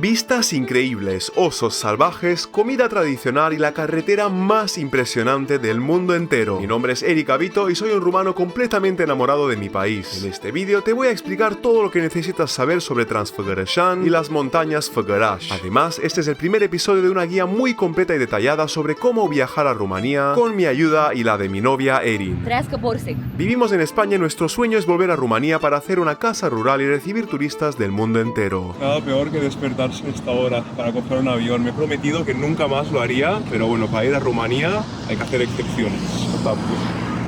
Vistas increíbles, osos salvajes, comida tradicional y la carretera más impresionante del mundo entero. Mi nombre es Eric Avito y soy un rumano completamente enamorado de mi país. En este vídeo te voy a explicar todo lo que necesitas saber sobre Transfăgărășan y las montañas Făgăraș. Además, este es el primer episodio de una guía muy completa y detallada sobre cómo viajar a Rumanía con mi ayuda y la de mi novia Erin. Trăiască Borsec. Vivimos en España y nuestro sueño es volver a Rumanía para hacer una casa rural y recibir turistas del mundo entero. Nada peor que despertarse a esta hora para coger un avión. Me he prometido que nunca más lo haría, pero bueno, para ir a Rumanía hay que hacer excepciones.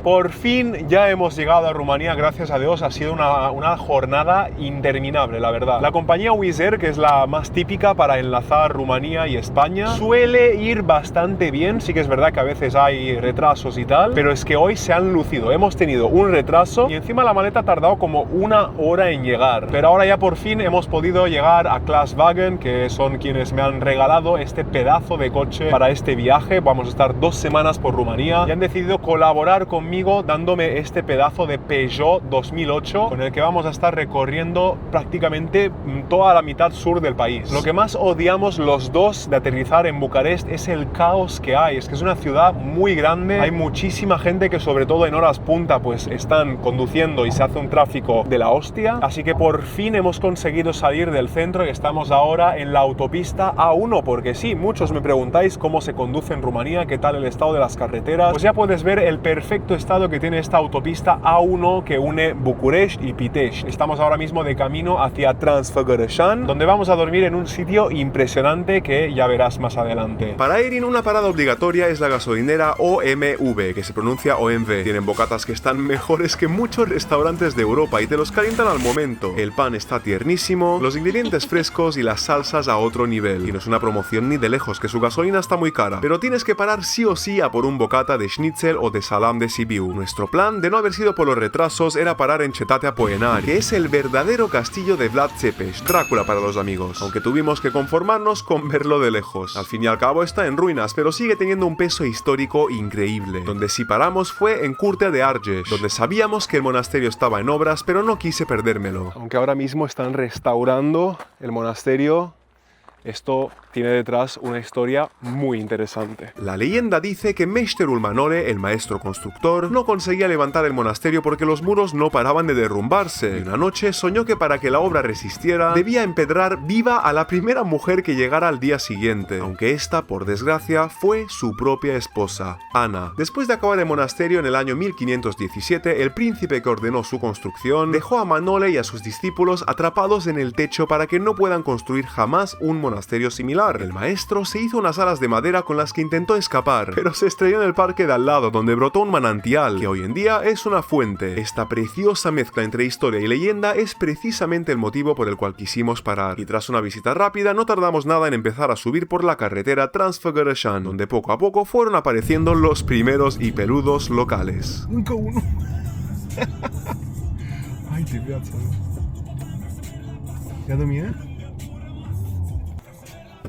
Por fin ya hemos llegado a Rumanía, gracias a Dios. Ha sido una jornada interminable, la verdad. La compañía Wizz Air, que es la más típica para enlazar Rumanía y España, suele ir bastante bien. Sí que es verdad que a veces hay retrasos y tal, pero es que hoy se han lucido. Hemos tenido un retraso y encima la maleta ha tardado como 1 hora en llegar. Pero ahora ya por fin hemos podido llegar a Classwagen, que son quienes me han regalado este pedazo de coche para este viaje. Vamos a estar 2 semanas por Rumanía y han decidido colaborar conmigo dándome este pedazo de Peugeot 2008 con el que vamos a estar recorriendo prácticamente toda la mitad sur del país. Lo que más odiamos los dos de aterrizar en Bucarest es el caos que hay. Es que es una ciudad muy grande, hay muchísima gente que sobre todo en horas punta pues están conduciendo y se hace un tráfico de la hostia. Así que por fin hemos conseguido salir del centro y estamos ahora en la autopista A1, porque sí, muchos me preguntáis cómo se conduce en Rumanía, qué tal el estado de las carreteras. Pues ya puedes ver el perfecto estado que tiene esta autopista A1 que une București y Pitești. Estamos ahora mismo de camino hacia Transfăgărășan, donde vamos a dormir en un sitio impresionante que ya verás más adelante. Para Erin, una parada obligatoria es la gasolinera OMV, que se pronuncia OMV. Tienen bocatas que están mejores que muchos restaurantes de Europa y te los calientan al momento. El pan está tiernísimo, los ingredientes frescos y las salsas a otro nivel. Y no es una promoción ni de lejos, que su gasolina está muy cara, pero tienes que parar sí o sí a por un bocata de schnitzel o de salam de Sibiu. Nuestro plan, de no haber sido por los retrasos, era parar en Cetate Poenari, que es el verdadero castillo de Vlad Țepeș, Drácula para los amigos, aunque tuvimos que conformarnos con verlo de lejos. Al fin y al cabo está en ruinas, pero sigue teniendo un peso histórico increíble. Donde sí paramos fue en Curtea de Argeș, donde sabíamos que el monasterio estaba en obras, pero no quise perdérmelo. Aunque ahora mismo están restaurando el monasterio, esto tiene detrás una historia muy interesante. La leyenda dice que Meșterul Manole, el maestro constructor, no conseguía levantar el monasterio porque los muros no paraban de derrumbarse. Y una noche soñó que para que la obra resistiera, debía empedrar viva a la primera mujer que llegara al día siguiente, aunque esta, por desgracia, fue su propia esposa, Ana. Después de acabar el monasterio en el año 1517, el príncipe que ordenó su construcción dejó a Manole y a sus discípulos atrapados en el techo para que no puedan construir jamás un monasterio similar. El maestro se hizo unas alas de madera con las que intentó escapar, pero se estrelló en el parque de al lado, donde brotó un manantial, que hoy en día es una fuente. Esta preciosa mezcla entre historia y leyenda es precisamente el motivo por el cual quisimos parar. Y tras una visita rápida, no tardamos nada en empezar a subir por la carretera Transfăgărășan, donde poco a poco fueron apareciendo los primeros y peludos locales. Încă unul. Hai de viață. Ia de mine.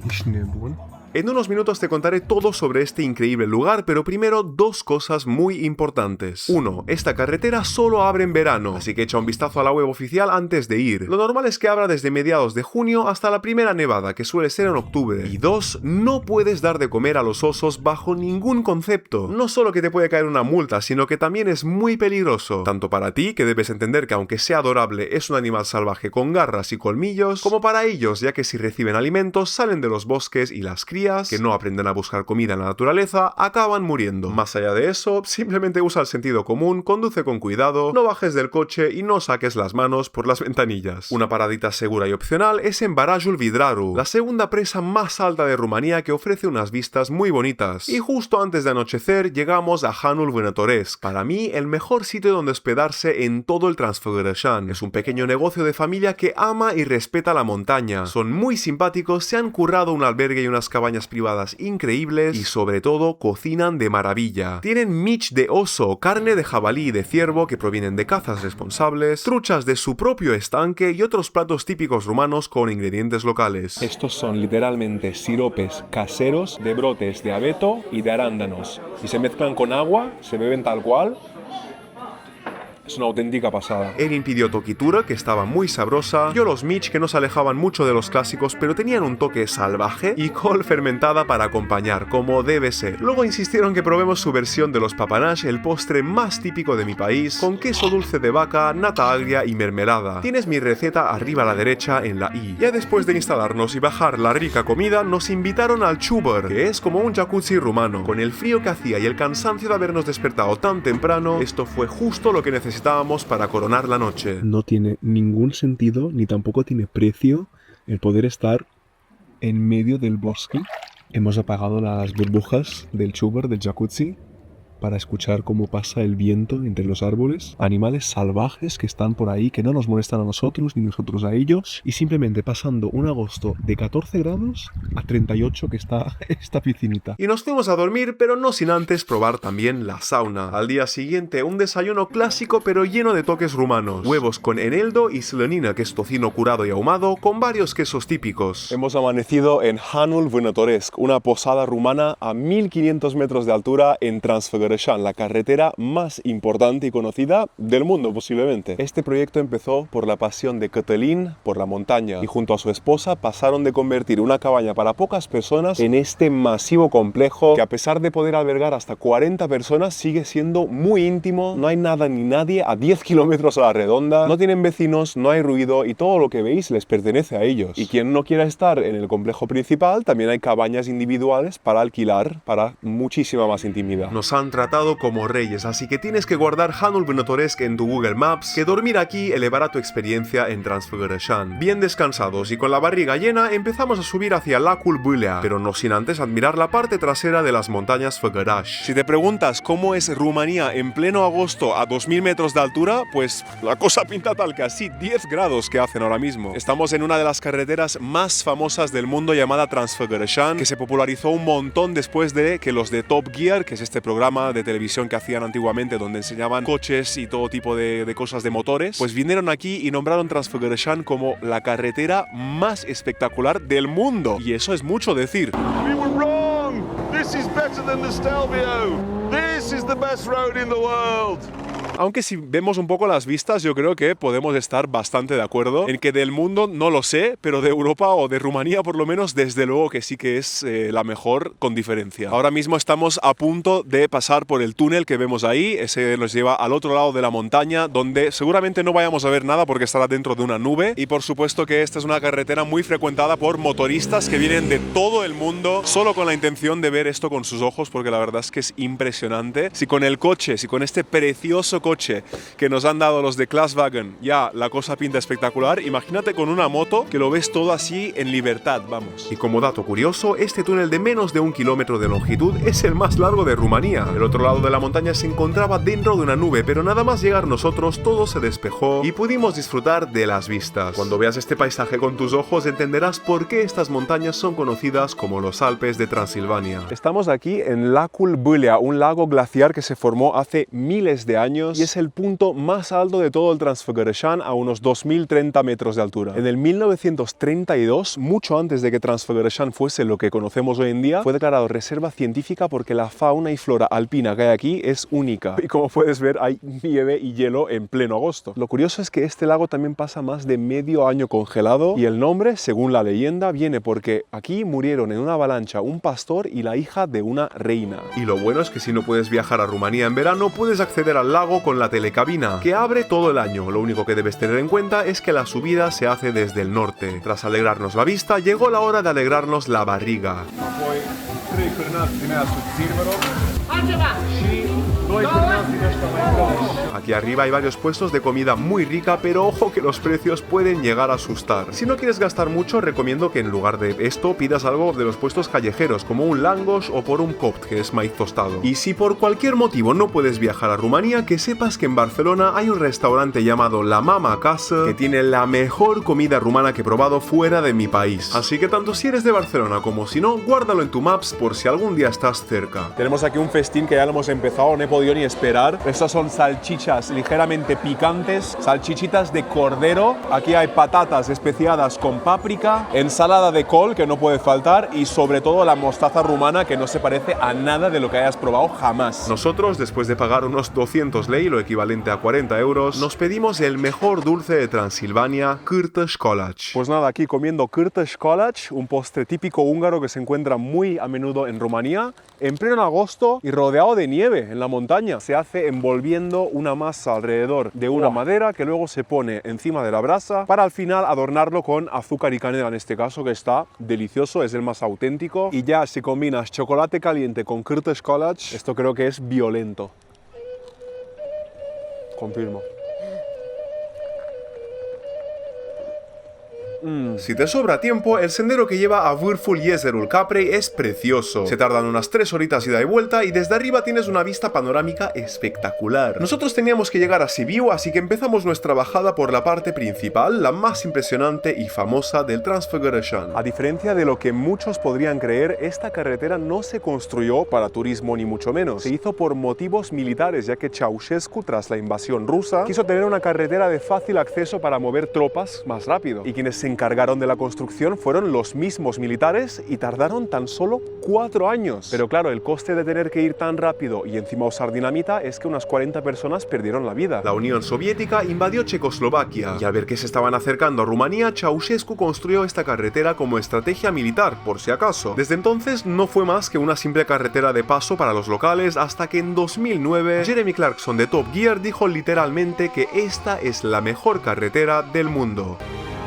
Ești nebun? En unos minutos te contaré todo sobre este increíble lugar, pero primero 2 cosas muy importantes. 1. Esta carretera solo abre en verano, así que echa un vistazo a la web oficial antes de ir. Lo normal es que abra desde mediados de junio hasta la primera nevada, que suele ser en octubre. Y 2. No puedes dar de comer a los osos bajo ningún concepto. No solo que te puede caer una multa, sino que también es muy peligroso. Tanto para ti, que debes entender que aunque sea adorable es un animal salvaje con garras y colmillos, como para ellos, ya que si reciben alimentos salen de los bosques y las crías, que no aprenden a buscar comida en la naturaleza, acaban muriendo. Más allá de eso, simplemente usa el sentido común, conduce con cuidado, no bajes del coche y no saques las manos por las ventanillas. Una paradita segura y opcional es en Barajul Vidraru, la segunda presa más alta de Rumanía, que ofrece unas vistas muy bonitas. Y justo antes de anochecer llegamos a Hanul Vânătoresc, para mí el mejor sitio donde hospedarse en todo el Transfăgărășan. Es un pequeño negocio de familia que ama y respeta la montaña. Son muy simpáticos, se han currado un albergue y unas cabañas privadas increíbles y sobre todo cocinan de maravilla. Tienen miche de oso, carne de jabalí y de ciervo que provienen de cazas responsables, truchas de su propio estanque y otros platos típicos rumanos con ingredientes locales. Estos son literalmente siropes caseros de brotes de abeto y de arándanos y se mezclan con agua, se beben tal cual. Es una auténtica pasada. Erin pidió tokitura, que estaba muy sabrosa, yo los mich, que no se alejaban mucho de los clásicos, pero tenían un toque salvaje, y col fermentada para acompañar, como debe ser. Luego insistieron que probemos su versión de los papanash, el postre más típico de mi país, con queso dulce de vaca, nata agria y mermelada. Tienes mi receta arriba a la derecha en la i. Ya después de instalarnos y bajar la rica comida, nos invitaron al Chuber, que es como un jacuzzi rumano. Con el frío que hacía y el cansancio de habernos despertado tan temprano, esto fue justo lo que necesitábamos para coronar la noche. No tiene ningún sentido, ni tampoco tiene precio, el poder estar en medio del bosque. Hemos apagado las burbujas del Chuber, del jacuzzi, para escuchar cómo pasa el viento entre los árboles, animales salvajes que están por ahí, que no nos molestan a nosotros ni nosotros a ellos, y simplemente pasando un agosto de 14 grados a 38 que está esta piscinita. Y nos fuimos a dormir, pero no sin antes probar también la sauna. Al día siguiente, un desayuno clásico pero lleno de toques rumanos. Huevos con eneldo y slanina, que es tocino curado y ahumado, con varios quesos típicos. Hemos amanecido en Hanul Vânătoresc, una posada rumana a 1500 metros de altura en Transfăgărășan, la carretera más importante y conocida del mundo posiblemente. Este proyecto empezó por la pasión de Cătălin por la montaña, y junto a su esposa pasaron de convertir una cabaña para pocas personas en este masivo complejo que, a pesar de poder albergar hasta 40 personas, sigue siendo muy íntimo. No hay nada ni nadie a 10 kilómetros a la redonda, no tienen vecinos, no hay ruido, y todo lo que veis les pertenece a ellos. Y quien no quiera estar en el complejo principal, también hay cabañas individuales para alquilar para muchísima más intimidad. Nos han tratado como reyes, así que tienes que guardar Hanul Vânătoresc en tu Google Maps, que dormir aquí elevará tu experiencia en Transfăgărășan. Bien descansados y con la barriga llena, empezamos a subir hacia Lacul Bâlea, pero no sin antes admirar la parte trasera de las montañas Făgăraș. Si te preguntas cómo es Rumanía en pleno agosto a 2000 metros de altura, pues la cosa pinta tal que así, 10 grados que hacen ahora mismo. Estamos en una de las carreteras más famosas del mundo llamada Transfăgărășan, que se popularizó un montón después de que los de Top Gear, que es este programa de televisión que hacían antiguamente donde enseñaban coches y todo tipo de cosas de motores, pues vinieron aquí y nombraron Transfăgărășan como la carretera más espectacular del mundo. Y eso es mucho decir. We were wrong! This is better than the Stelvio! This is the best road in the world! Aunque si vemos un poco las vistas, yo creo que podemos estar bastante de acuerdo en que del mundo no lo sé, pero de Europa o de Rumanía por lo menos, desde luego que sí que es la mejor, con diferencia. Ahora mismo estamos a punto de pasar por el túnel que vemos ahí. Ese nos lleva al otro lado de la montaña, donde seguramente no vayamos a ver nada porque estará dentro de una nube. Y por supuesto que esta es una carretera muy frecuentada por motoristas que vienen de todo el mundo solo con la intención de ver esto con sus ojos, porque la verdad es que es impresionante. Si con el coche, si con este precioso coche que nos han dado los de Classwagen ya la cosa pinta espectacular, imagínate con una moto que lo ves todo así en libertad, vamos. Y como dato curioso, este túnel de menos de 1 kilómetro de longitud es el más largo de Rumanía. El otro lado de la montaña se encontraba dentro de una nube, pero nada más llegar nosotros todo se despejó y pudimos disfrutar de las vistas. Cuando veas este paisaje con tus ojos entenderás por qué estas montañas son conocidas como los Alpes de Transilvania. Estamos aquí en Lacul Bâlea, un lago glaciar que se formó hace miles de años y es el punto más alto de todo el Transfăgărășan, a unos 2030 metros de altura. En el 1932, mucho antes de que Transfăgărășan fuese lo que conocemos hoy en día, fue declarado reserva científica porque la fauna y flora alpina que hay aquí es única. Y como puedes ver, hay nieve y hielo en pleno agosto. Lo curioso es que este lago también pasa más de medio año congelado, y el nombre, según la leyenda, viene porque aquí murieron en una avalancha un pastor y la hija de una reina. Y lo bueno es que si no puedes viajar a Rumanía en verano, puedes acceder al lago con la telecabina, que abre todo el año. Lo único que debes tener en cuenta es que la subida se hace desde el norte. Tras alegrarnos la vista, llegó la hora de alegrarnos la barriga. Aquí arriba hay varios puestos de comida muy rica, pero ojo que los precios pueden llegar a asustar. Si no quieres gastar mucho, recomiendo que en lugar de esto pidas algo de los puestos callejeros, como un langos o por un copt, que es maíz tostado. Y si por cualquier motivo no puedes viajar a Rumanía, que sepas que en Barcelona hay un restaurante llamado La Mama Casa, que tiene la mejor comida rumana que he probado fuera de mi país. Así que tanto si eres de Barcelona como si no, guárdalo en tu Maps por si algún día estás cerca. Tenemos aquí un festín que ya lo hemos empezado, ne podido ni esperar. Estas son salchichas ligeramente picantes, salchichitas de cordero. Aquí hay patatas especiadas con páprica, ensalada de col que no puede faltar y sobre todo la mostaza rumana que no se parece a nada de lo que hayas probado jamás. Nosotros, después de pagar unos 200 lei, lo equivalente a 40 euros, nos pedimos el mejor dulce de Transilvania, Kürtös Kolacs. Pues nada, aquí comiendo Kürtös Kolacs, un postre típico húngaro que se encuentra muy a menudo en Rumanía, en pleno agosto y rodeado de nieve en la montaña. Se hace envolviendo una masa alrededor de una madera que luego se pone encima de la brasa para al final adornarlo con azúcar y canela en este caso, que está delicioso, es el más auténtico. Y ya si combinas chocolate caliente con Kürtös Kolacs, esto creo que es violento. Confirmo. Si te sobra tiempo, el sendero que lleva a Vârful Jezerul Caprei es precioso. Se tardan unas 3 horitas ida y vuelta y desde arriba tienes una vista panorámica espectacular. Nosotros teníamos que llegar a Sibiu, así que empezamos nuestra bajada por la parte principal, la más impresionante y famosa del Transfăgărășan. A diferencia de lo que muchos podrían creer, esta carretera no se construyó para turismo ni mucho menos. Se hizo por motivos militares, ya que Ceausescu, tras la invasión rusa, quiso tener una carretera de fácil acceso para mover tropas más rápido. Y quienes se encargaron de la construcción fueron los mismos militares y tardaron tan solo 4 años. Pero claro, el coste de tener que ir tan rápido y encima usar dinamita es que unas 40 personas perdieron la vida. La Unión Soviética invadió Checoslovaquia y al ver que se estaban acercando a Rumanía, Ceausescu construyó esta carretera como estrategia militar, por si acaso. Desde entonces no fue más que una simple carretera de paso para los locales hasta que en 2009 Jeremy Clarkson de Top Gear dijo literalmente que esta es la mejor carretera del mundo.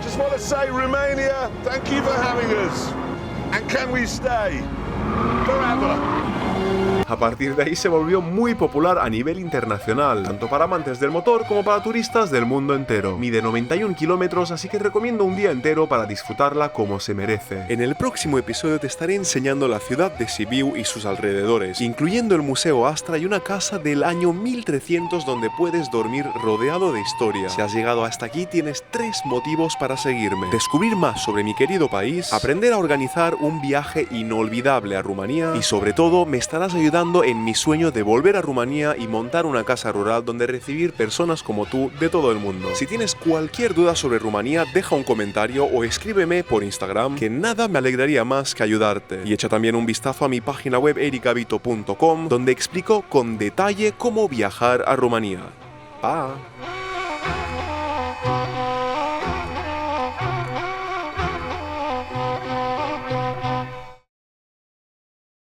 Just want to say, Romania, thank you for having us. And can we stay forever? A partir de ahí se volvió muy popular a nivel internacional, tanto para amantes del motor como para turistas del mundo entero. Mide 91 kilómetros, así que recomiendo un día entero para disfrutarla como se merece. En el próximo episodio te estaré enseñando la ciudad de Sibiu y sus alrededores, incluyendo el Museo Astra y una casa del año 1300 donde puedes dormir rodeado de historia. Si has llegado hasta aquí, tienes 3 motivos para seguirme: descubrir más sobre mi querido país, aprender a organizar un viaje inolvidable a Rumanía y sobre todo me estarás ayudando en mi sueño de volver a Rumanía y montar una casa rural donde recibir personas como tú de todo el mundo. Si tienes cualquier duda sobre Rumanía, deja un comentario o escríbeme por Instagram, que nada me alegraría más que ayudarte. Y echa también un vistazo a mi página web ericabito.com, donde explico con detalle cómo viajar a Rumanía. ¡Pa!